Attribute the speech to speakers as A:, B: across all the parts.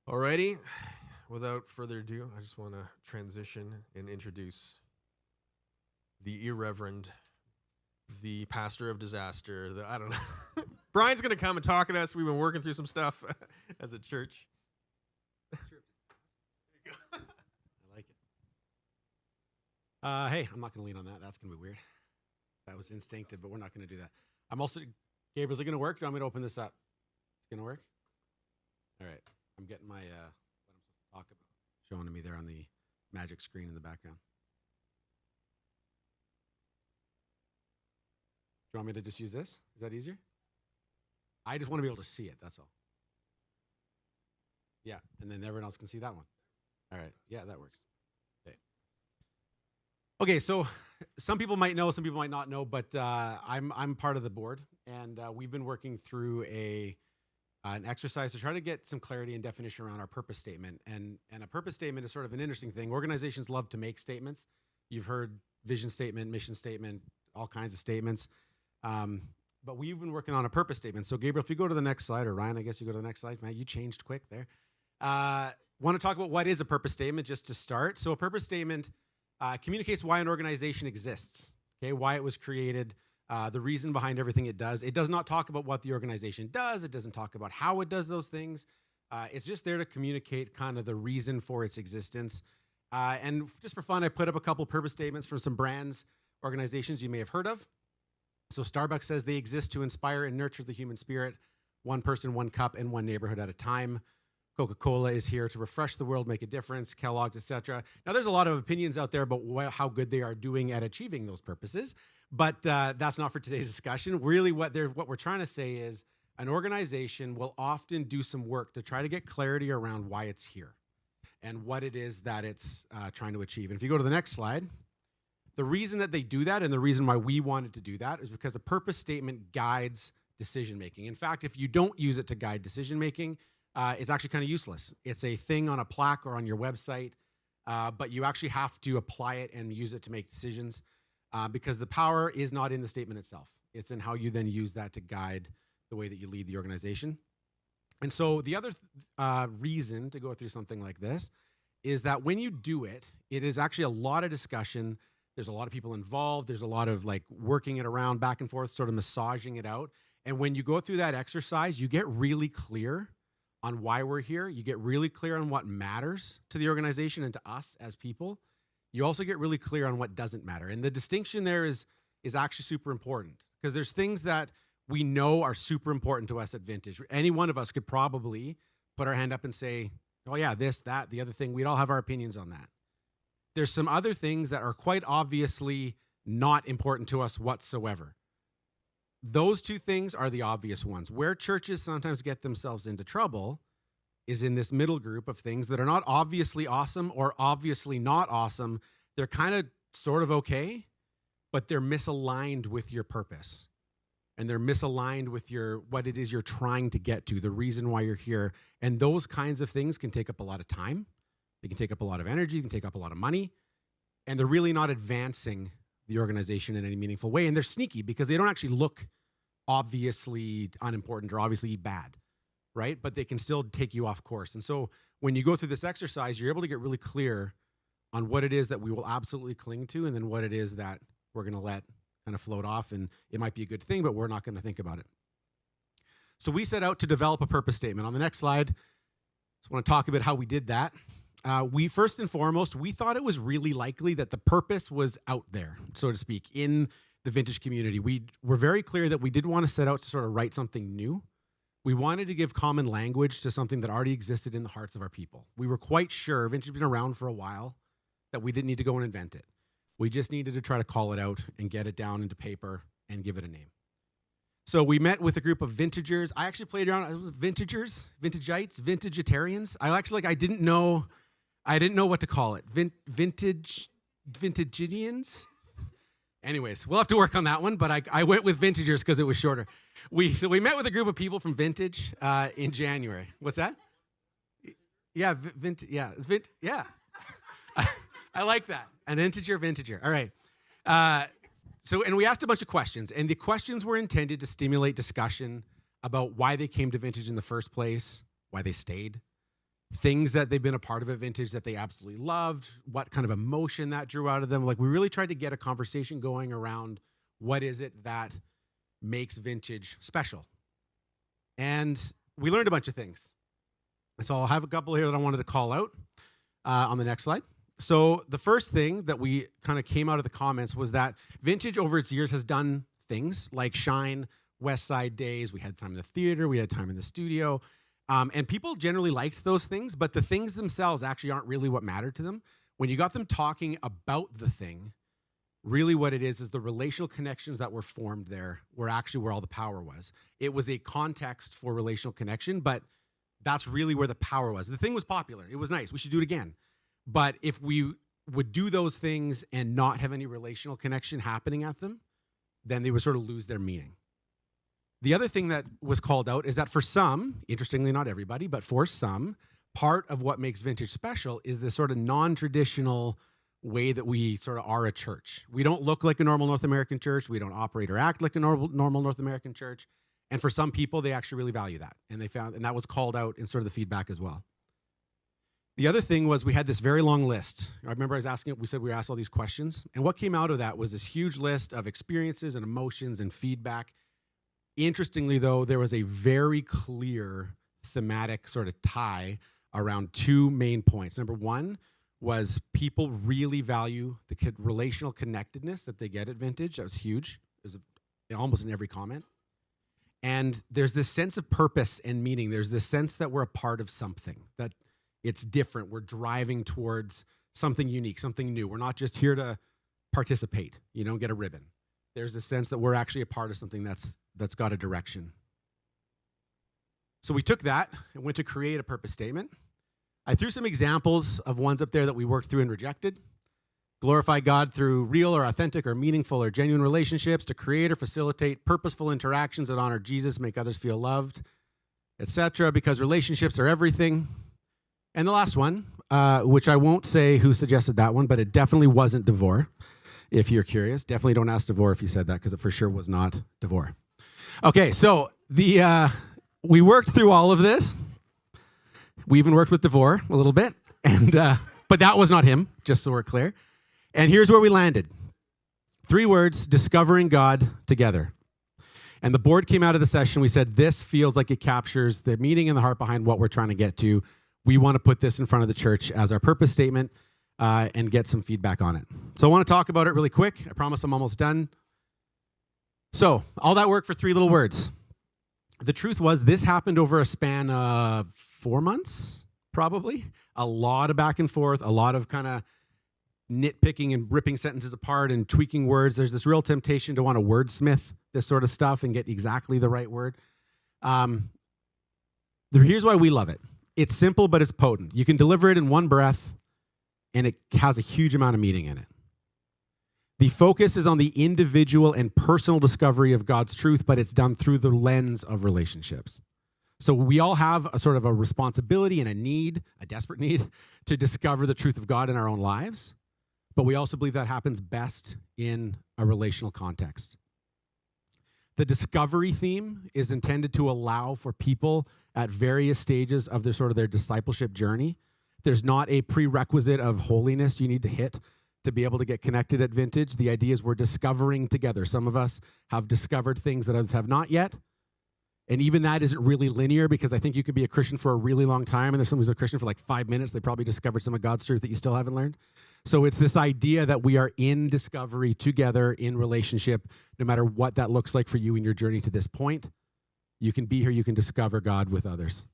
A: Alrighty, without further ado, I just want to transition and introduce the irreverend, the pastor of disaster. I don't know. Brian's going to come and talk to us. We've been working through some stuff as a church.
B: I like it. Hey, I'm not going to lean on that. That's going to be weird. That was instinctive, but we're not going to do that. I'm also, Gabriel, is it going to work? Do you want me to open this up? It's going to work? All right. I'm getting my, what I'm supposed to talk about, showing to me there on the magic screen in the background. Do you want me to just use this? Is that easier? I just want to be able to see it, that's all. Yeah, and then everyone else can see that one. All right, yeah, that works. Okay, so some people might know, some people might not know, but I'm part of the board, and we've been working through an exercise to try to get some clarity and definition around our purpose statement. And a purpose statement is sort of an interesting thing. Organizations love to make statements. You've heard vision statement, mission statement, all kinds of statements. But we've been working on a purpose statement. So Gabriel, if you go to the next slide, or Ryan, I guess you go to the next slide. Man, you changed quick there. Want to talk about what is a purpose statement just to start. So a purpose statement communicates why an organization exists, okay, why it was created, the reason behind everything it does. It does not talk about what the organization does. It doesn't talk about how it does those things. It's just there to communicate kind of the reason for its existence. And just for fun, I put up a couple purpose statements from some brands, organizations you may have heard of. So Starbucks says they exist to inspire and nurture the human spirit, one person, one cup, and one neighborhood at a time. Coca-Cola is here to refresh the world, make a difference, Kellogg's, etc. Now, there's a lot of opinions out there about how good they are doing at achieving those purposes, but that's not for today's discussion. Really, what we're trying to say is an organization will often do some work to try to get clarity around why it's here and what it is that it's trying to achieve. And if you go to the next slide, the reason that they do that and the reason why we wanted to do that is because a purpose statement guides decision-making. In fact, if you don't use it to guide decision-making, it's actually kind of useless. It's a thing on a plaque or on your website, but you actually have to apply it and use it to make decisions because the power is not in the statement itself. It's in how you then use that to guide the way that you lead the organization. And so the other reason to go through something like this is that when you do it, it is actually a lot of discussion. There's a lot of people involved. There's a lot of like working it around back and forth, sort of massaging it out. And when you go through that exercise, you get really clear on why we're here. You get really clear on what matters to the organization and to us as people. You also get really clear on what doesn't matter. And the distinction there is actually super important because there's things that we know are super important to us at Vintage. Any one of us could probably put our hand up and say, oh yeah, this, that, the other thing. We'd all have our opinions on that. There's some other things that are quite obviously not important to us whatsoever. Those two things are the obvious ones. Where churches sometimes get themselves into trouble is in this middle group of things that are not obviously awesome or obviously not awesome. They're kind of sort of okay, but they're misaligned with your purpose. And they're misaligned with what it is you're trying to get to, the reason why you're here. And those kinds of things can take up a lot of time. They can take up a lot of energy. They can take up a lot of money. And they're really not advancing the organization in any meaningful way. And they're sneaky because they don't actually look obviously unimportant or obviously bad, right? But they can still take you off course. And so when you go through this exercise, you're able to get really clear on what it is that we will absolutely cling to and then what it is that we're going to let kind of float off. And it might be a good thing, but we're not going to think about it. So we set out to develop a purpose statement. On the next slide, just want to talk about how we did that. We first and foremost, we thought it was really likely that the purpose was out there, so to speak, in the Vintage community. We were very clear that we did want to set out to sort of write something new. We wanted to give common language to something that already existed in the hearts of our people. We were quite sure, Vintage has been around for a while, that we didn't need to go and invent it. We just needed to try to call it out and get it down into paper and give it a name. So we met with a group of vintagers. I actually played around. It was vintagers, vintageites, vintageitarians. I didn't know what to call it. Vintagidians? Anyways, we'll have to work on that one, but I went with vintagers because it was shorter. So we met with a group of people from Vintage in January. What's that? Yeah, yeah. I like that. An vintager. All right. And we asked a bunch of questions, and the questions were intended to stimulate discussion about why they came to Vintage in the first place, why they stayed, things that they've been a part of at Vintage that they absolutely loved, what kind of emotion that drew out of them. Like, we really tried to get a conversation going around what is it that makes Vintage special. And we learned a bunch of things. So I'll have a couple here that I wanted to call out on the next slide. So the first thing that we kind of came out of the comments was that Vintage over its years has done things like Shine, West Side Days. We had time in the theater. We had time in the studio. And people generally liked those things, but the things themselves actually aren't really what mattered to them. When you got them talking about the thing, really what it is the relational connections that were formed there were actually where all the power was. It was a context for relational connection, but that's really where the power was. The thing was popular. It was nice. We should do it again. But if we would do those things and not have any relational connection happening at them, then they would sort of lose their meaning. The other thing that was called out is that for some, interestingly not everybody, but for some, part of what makes Vintage special is this sort of non-traditional way that we sort of are a church. We don't look like a normal North American church. We don't operate or act like a normal North American church. And for some people, they actually really value that. And that was called out in sort of the feedback as well. The other thing was we had this very long list. I remember I was asking it, we said we asked all these questions. And what came out of that was this huge list of experiences and emotions and feedback. Interestingly, though, there was a very clear thematic sort of tie around two main points. Number one was people really value the relational connectedness that they get at Vintage. That was huge. It was almost in every comment. And there's this sense of purpose and meaning. There's this sense that we're a part of something, that it's different. We're driving towards something unique, something new. We're not just here to participate, get a ribbon. There's a sense that we're actually a part of something that's got a direction. So we took that and went to create a purpose statement. I threw some examples of ones up there that we worked through and rejected. Glorify God through real or authentic or meaningful or genuine relationships, to create or facilitate purposeful interactions that honor Jesus, make others feel loved, etc., because relationships are everything. And the last one, which I won't say who suggested that one, but it definitely wasn't Devore, if you're curious. Definitely don't ask Devore if he said that, because it for sure was not Devore. Okay, so we worked through all of this. We even worked with Devore a little bit, but that was not him, just so we're clear. And here's where we landed. 3 words: discovering God together. And the board came out of the session. We said, this feels like it captures the meaning and the heart behind what we're trying to get to. We want to put this in front of the church as our purpose statement and get some feedback on it. So I want to talk about it really quick. I promise I'm almost done. So all that work for 3 little words. The truth was, this happened over a span of 4 months, probably. A lot of back and forth, a lot of kind of nitpicking and ripping sentences apart and tweaking words. There's this real temptation to want to wordsmith this sort of stuff and get exactly the right word. Here's why we love it. It's simple, but it's potent. You can deliver it in one breath, and it has a huge amount of meaning in it. The focus is on the individual and personal discovery of God's truth, but it's done through the lens of relationships. So we all have a sort of a responsibility and a need, a desperate need, to discover the truth of God in our own lives. But we also believe that happens best in a relational context. The discovery theme is intended to allow for people at various stages of their discipleship journey. There's not a prerequisite of holiness you need to hit to be able to get connected at Vintage. The idea is we're discovering together. Some of us have discovered things that others have not yet. And even that isn't really linear, because I think you could be a Christian for a really long time, and there's someone who's a Christian for like 5 minutes. They probably discovered some of God's truth that you still haven't learned. So it's this idea that we are in discovery together in relationship, no matter what that looks like for you in your journey to this point. You can be here, you can discover God with others.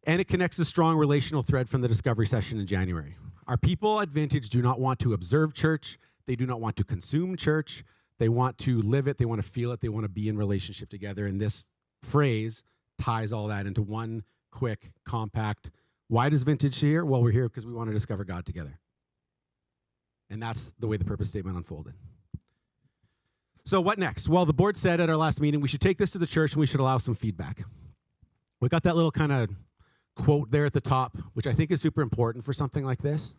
B: And it connects a strong relational thread from the discovery session in January. Our people at Vintage do not want to observe church. They do not want to consume church. They want to live it. They want to feel it. They want to be in relationship together. And this phrase ties all that into one quick, compact. Why does Vintage here? Well, we're here because we want to discover God together. And that's the way the purpose statement unfolded. So what next? Well, the board said at our last meeting, we should take this to the church and we should allow some feedback. We got that little kind of quote there at the top, which I think is super important for something like this.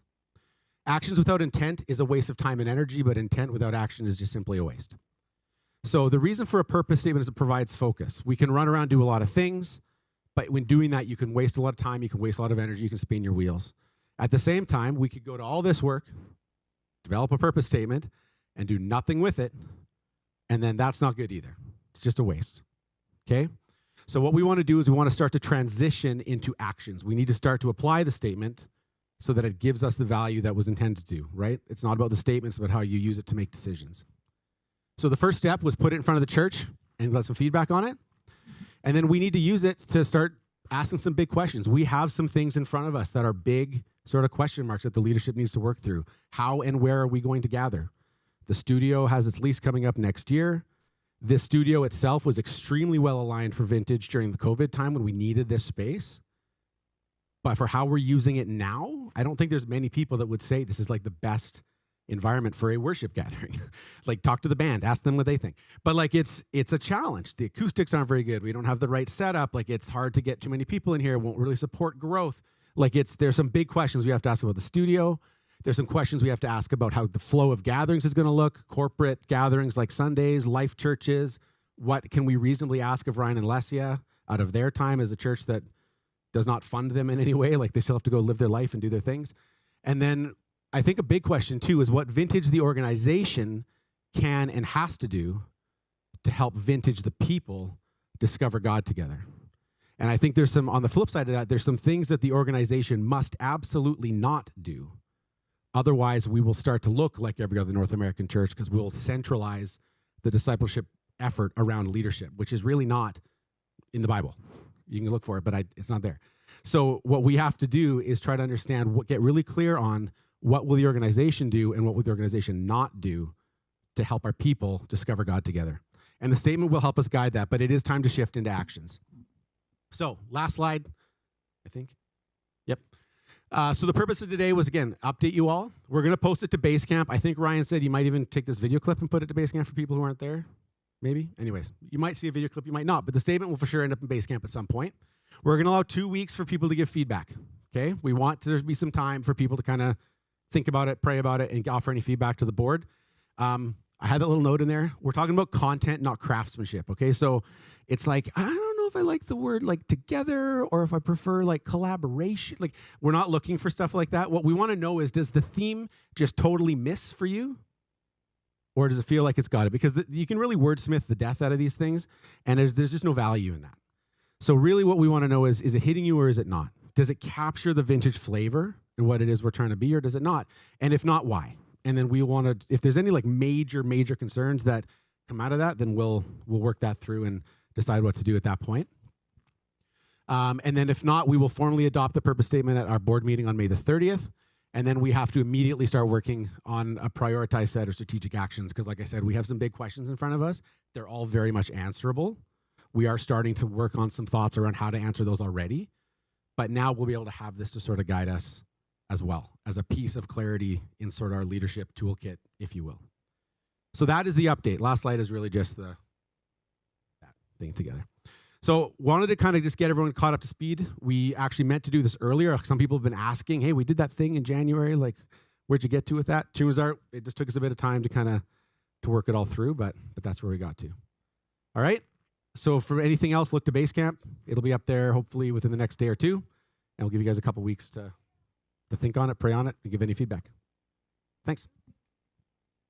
B: Actions without intent is a waste of time and energy, but intent without action is just simply a waste. So the reason for a purpose statement is it provides focus. We can run around, do a lot of things, But when doing that, you can waste a lot of time, you can waste a lot of energy, you can spin your wheels. At the same time, we could go to all this work, develop a purpose statement, and do nothing with it, and then that's not good either. It's just a waste, okay? So what we want to do is we want to start to transition into actions. We need to start to apply the statement so that it gives us the value that was intended to, right? It's not about the statements, but how you use it to make decisions. So the first step was put it in front of the church and let some feedback on it. And then we need to use it to start asking some big questions. We have some things in front of us that are big sort of question marks that the leadership needs to work through. How and where are we going to gather? The studio has its lease coming up next year. This studio itself was extremely well aligned for Vintage during the COVID time when we needed this space. But for how we're using it now, I don't think there's many people that would say this is like the best environment for a worship gathering. Like, talk to the band, ask them what they think. But like, it's a challenge. The acoustics aren't very good. We don't have the right setup. Like, it's hard to get too many people in here. It won't really support growth. Like, there's some big questions we have to ask about the studio. There's some questions we have to ask about how the flow of gatherings is going to look, corporate gatherings like Sundays, life churches. What can we reasonably ask of Ryan and Lesia out of their time as a church that does not fund them in any way? Like, they still have to go live their life and do their things. And then I think a big question too is what Vintage, the organization, can and has to do to help Vintage, the people, discover God together. And I think there's some, on the flip side of that, there's some things that the organization must absolutely not do. Otherwise, we will start to look like every other North American church because we'll centralize the discipleship effort around leadership, which is really not in the Bible. You can look for it, but it's not there. So what we have to do is try to understand, get really clear on what will the organization do and what will the organization not do to help our people discover God together. And the statement will help us guide that, but it is time to shift into actions. So last slide, I think. Yep. So the purpose of today was, again, update you all. We're going to post it to Basecamp. I think Ryan said you might even take this video clip and put it to Basecamp for people who aren't there. Maybe. Anyways, you might see a video clip, you might not, but the statement will for sure end up in Basecamp at some point. We're going to allow 2 weeks for people to give feedback, okay? We want there to be some time for people to kind of think about it, pray about it, and offer any feedback to the board. I had that little note in there. We're talking about content, not craftsmanship, okay? So it's like, I don't know if I like the word like together or if I prefer like collaboration. Like, we're not looking for stuff like that. What we want to know is, does the theme just totally miss for you? Or does it feel like it's got it? Because you can really wordsmith the death out of these things, and there's just no value in that. So really what we want to know is it hitting you or is it not? Does it capture the Vintage flavor and what it is we're trying to be, or does it not? And if not, why? And then we want to, if there's any like major concerns that come out of that, then we'll work that through and decide what to do at that point. And then if not, we will formally adopt the purpose statement at our board meeting on May the 30th. And then we have to immediately start working on a prioritized set of strategic actions. Because like I said, we have some big questions in front of us. They're all very much answerable. We are starting to work on some thoughts around how to answer those already. But now we'll be able to have this to sort of guide us as well, as a piece of clarity in sort of our leadership toolkit, if you will. So that is the update. Last slide is really just that thing together. So wanted to kind of just get everyone caught up to speed. We actually meant to do this earlier. Some people have been asking, hey, we did that thing in January. Like, where'd you get to with that? It just took us a bit of time to kind of to work it all through, but that's where we got to. All right. So for anything else, look to Basecamp. It'll be up there hopefully within the next day or two. And we'll give you guys a couple weeks to think on it, pray on it, and give any feedback. Thanks.